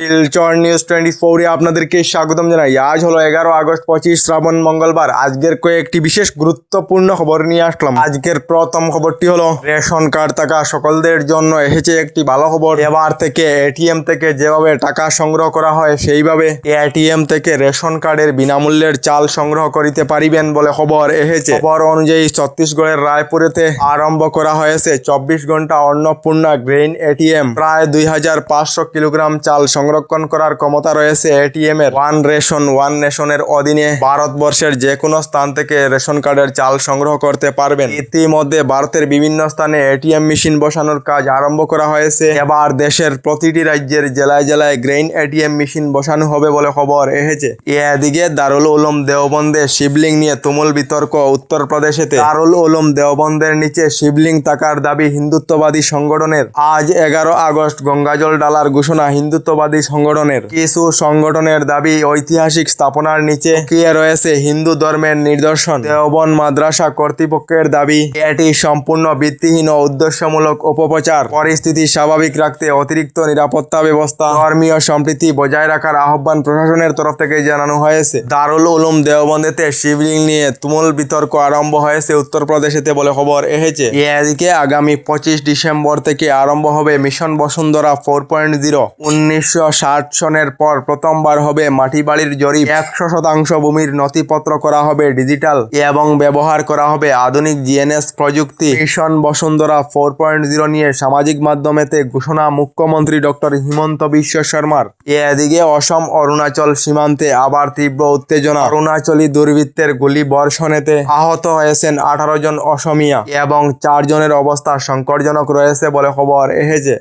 Silchar news 24 আপনাদেরকে স্বাগতম জানাই। আজ হলো 11 আগস্ট 25 শ্রাবণ মঙ্গলবার। আজকের কয়েকটি বিশেষ গুরুত্বপূর্ণ খবর নিয়ে আসলাম। আজকের প্রথম খবরটি হলো রেশন কার্ড থাকা সকলদের জন্য এসেছে একটি ভালো খবর। এবার থেকে এটিএম থেকে যেভাবে টাকা সংগ্রহ করা হয় সেইভাবে এটিএম থেকে রেশন কার্ডের বিনামূল্যের চাল সংগ্রহ করিতে পারিবেন বলে খবর এসেছে। খবর অনুযায়ী ছত্তিশগড়ের রায়পুরেতে আরম্ভ করা হয়েছে 24 ঘন্টা অন্নপূর্ণা গ্রেইন এটিএম। প্রায় 2500 কিলোগ্রাম চাল সংরক্ষণ করার ক্ষমতা রয়েছে এটিএম এর। ওয়ান রেশন ওয়ান নেশনের অধীনে ভারতবর্ষের যে কোনো স্থান থেকে রেশন কার্ডের চাল সংগ্রহ করতে পারবেন। ইতিমধ্যে ভারতের বিভিন্ন স্থানে এটিএম মেশিন বসানোর কাজ আরম্ভ করা হয়েছে। এবার দেশের প্রতিটি রাজ্যের জেলায় জেলায় গ্রেইন এটিএম মেশিন বসানো হবে বলে খবর এসেছে। এদিকে দারুল উলুম দেওবন্দে শিবলিং নিয়ে তুমুল বিতর্ক উত্তরপ্রদেশেতে। দারুল উলুম দেওবন্দের নিচে শিবলিং থাকার দাবি হিন্দুত্ববাদী সংগঠনের। আজ 11 আগস্ট গঙ্গাজল ডালার ঘোষণা হিন্দুত্ববাদী সংগঠনের। কিছু সংগঠনের দাবি ঐতিহাসিক স্থাপনার নিচে লুকিয়ে রয়েছে হিন্দু ধর্মের নিদর্শন। দেওবন্দ মাদ্রাসা কর্তৃপক্ষের দাবি এটি সম্পূর্ণ ভিত্তিহীন ও উদ্দেশ্যমূলক অপপ্রচার। পরিস্থিতি স্বাভাবিক রাখতে অতিরিক্ত নিরাপত্তা ব্যবস্থা ধর্মীয় সম্প্রীতি বজায় রাখার আহ্বান প্রশাসনের তরফ থেকে জানানো হয়েছে। দারুল উলুম দেওবন্দেতে শিবলিং নিয়ে তুমুল বিতর্ক আরম্ভ হয়েছে উত্তরপ্রদেশেতে বলে খবর এসেছে। এদিকে আগামী 25 ডিসেম্বর থেকে আরম্ভ হবে মিশন বসুন্ধরা 4.0। 1960 সনের পর প্রথমবার হবে মাটি বাড়ির জরিপ। 100% ভূমির নথিপত্র করা হবে ডিজিটাল এবং ব্যবহার করা হবে আধুনিক জিএনএস প্রযুক্তি। মিশন বসুন্ধরা 4.0 নিয়ে সামাজিক মাধ্যমেতে ঘোষণা মুখ্যমন্ত্রী ডক্টর হিমন্ত বিশ্ব শর্মার। এদিকে অসম অরুণাচল সীমান্তে আবার তীব্র উত্তেজনা। অরুণাচলী দুর্বৃত্তের গুলি বর্ষণেতে আহত হয়েছেন 18 জন অসমিয়া এবং 4 জনের অবস্থা সংকটজনক রয়েছে বলে খবর এসেছে।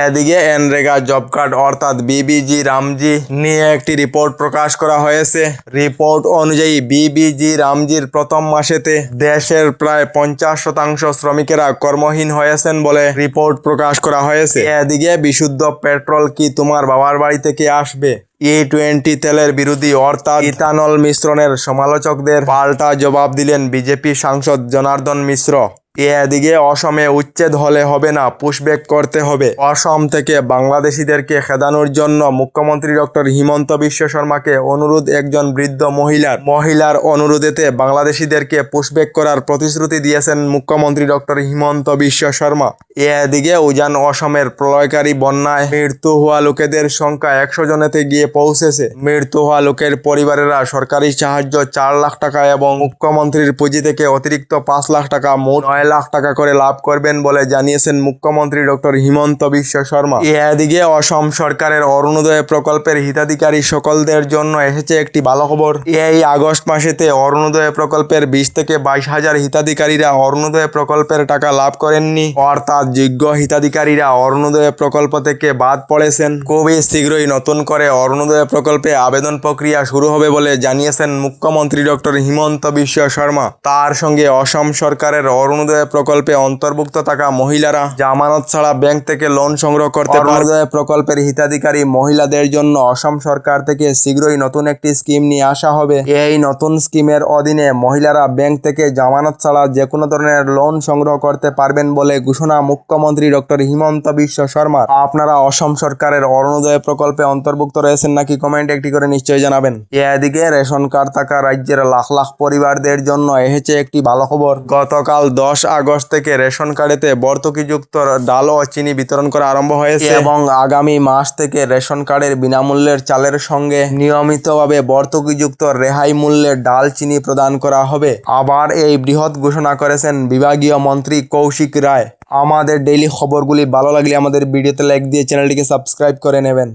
এদিকে এনরেগা জব কার্ড অর্থাৎ বিবিজি রামজি নিয়ে একটি রিপোর্ট প্রকাশ করা হয়েছে। রিপোর্ট অনুযায়ী বিবিজি রামজির প্রথম মাসেতে দেশের প্রায় 50% শ্রমিকেরা কর্মহীন হয়েছেন বলে রিপোর্ট প্রকাশ করা হয়েছে। এদিকে বিশুদ্ধ পেট্রোল কি তোমার বাবার বাড়ি থেকে আসবে? E20 তেলের বিরোধী অর্থাৎ ইথানল মিশ্রণের সমালোচকদের পাল্টা জবাব দিলেন বিজেপি সাংসদ জনার্দন মিশ্র। এদিকে অসমে উচ্ছেদ হলে হবে না, পুশব্যাক করতে হবে। অসম থেকে বাংলাদেশিদেরকে খেদানোর জন্য মুখ্যমন্ত্রী ডক্টর হিমন্ত বিশ্ব শর্মাকে অনুরোধ একজন বৃদ্ধ মহিলার অনুরোধেতে বাংলাদেশিদেরকে পুশব্যাক করার প্রতিশ্রুতি দিয়েছেন মুখ্যমন্ত্রী ডক্টর হিমন্ত বিশ্ব শর্মা। এদিকে উজান অসমের প্রলয়কারী বন্যায় মৃত্যু হওয়া লোকেদের সংখ্যা 100 জনেতে গিয়ে পৌঁছেছে। মৃত্যু হওয়া লোকের পরিবারেরা সরকারি সাহায্য 4 লাখ টাকা এবং মুখ্যমন্ত্রীর পুঁজি থেকে অতিরিক্ত 5 লাখ টাকা মোট 9 লাখ টাকা করে লাভ করবেন বলে জানিয়েছেন মুখ্যমন্ত্রী ডক্টর হিমন্ত বিশ্ব শর্মা। এদিকে অসম সরকারের অরুণোদয় প্রকল্পের হিতাধিকারী সকলদের জন্য এসেছে একটি ভালো খবর। এই আগস্ট মাসেতে অরুণোদয় প্রকল্পের 20 থেকে 22 হাজার হিতাধিকারীরা অরুণোদয় প্রকল্পের টাকা লাভ করেননি, অর্থাৎ যোগ্য হিতাধিকারীরা অরুণোদয় প্রকল্প থেকে বাদ পড়েছেন। খুবই শীঘ্রই নতুন করে অরুণোদয় প্রকল্পে আবেদন প্রক্রিয়া শুরু হবে বলে জানিয়েছেন মুখ্যমন্ত্রী ডক্টর হিমন্ত বিশ্ব শর্মা। তার সঙ্গে অসম সরকারের অরুণোদয় প্রকল্পে অন্তর্ভুক্ত থাকা মহিলারা জামানত ছাড়া ব্যাংক থেকে লোন সংগ্রহ করতে পারবে। অরুণোদয় প্রকল্পের হিতাধিকারী মহিলাদের জন্য অসম সরকার থেকে শীঘ্রই নতুন একটি স্কিম নিয়ে আসা হবে। এই নতুন স্কিমের অধীনে মহিলারা ব্যাংক থেকে জামানত ছাড়া যে কোনো ধরনের লোন সংগ্রহ করতে পারবেন বলে ঘোষণা মুখ্যমন্ত্রী ডক্টর হিমন্ত বিশ্ব শর্মা। আপনারা অসম সরকারের অরুণোদয় প্রকল্পে অন্তর্ভুক্ত রয়েছেন নাকি কমেন্ট একটি করে নিশ্চয়ই জানাবেন। এদিকে রেশন কার্ড থাকা রাজ্যের লাখ লাখ পরিবারদের জন্য এসেছে একটি ভালো খবর। গতকাল 10 আগস্ট থেকে রেশন কার্ডেতে ভর্তুকিযুক্ত ডাল ও চিনি বিতরণ করা আরম্ভ হয়েছে এবং আগামী মাস থেকে রেশন কার্ডের বিনামূল্যের চালের সঙ্গে নিয়মিতভাবে ভর্তুকিযুক্ত রেহাই মূল্যের ডাল চিনি প্রদান করা হবে। আবার এই বৃহৎ ঘোষণা করেছেন বিভাগীয় মন্ত্রী কৌশিক রায়। আমাদের ডেইলি খবরগুলি ভালো লাগলে আমাদের ভিডিওতে লাইক দিয়ে চ্যানেলটিকে সাবস্ক্রাইব করে নেবেন।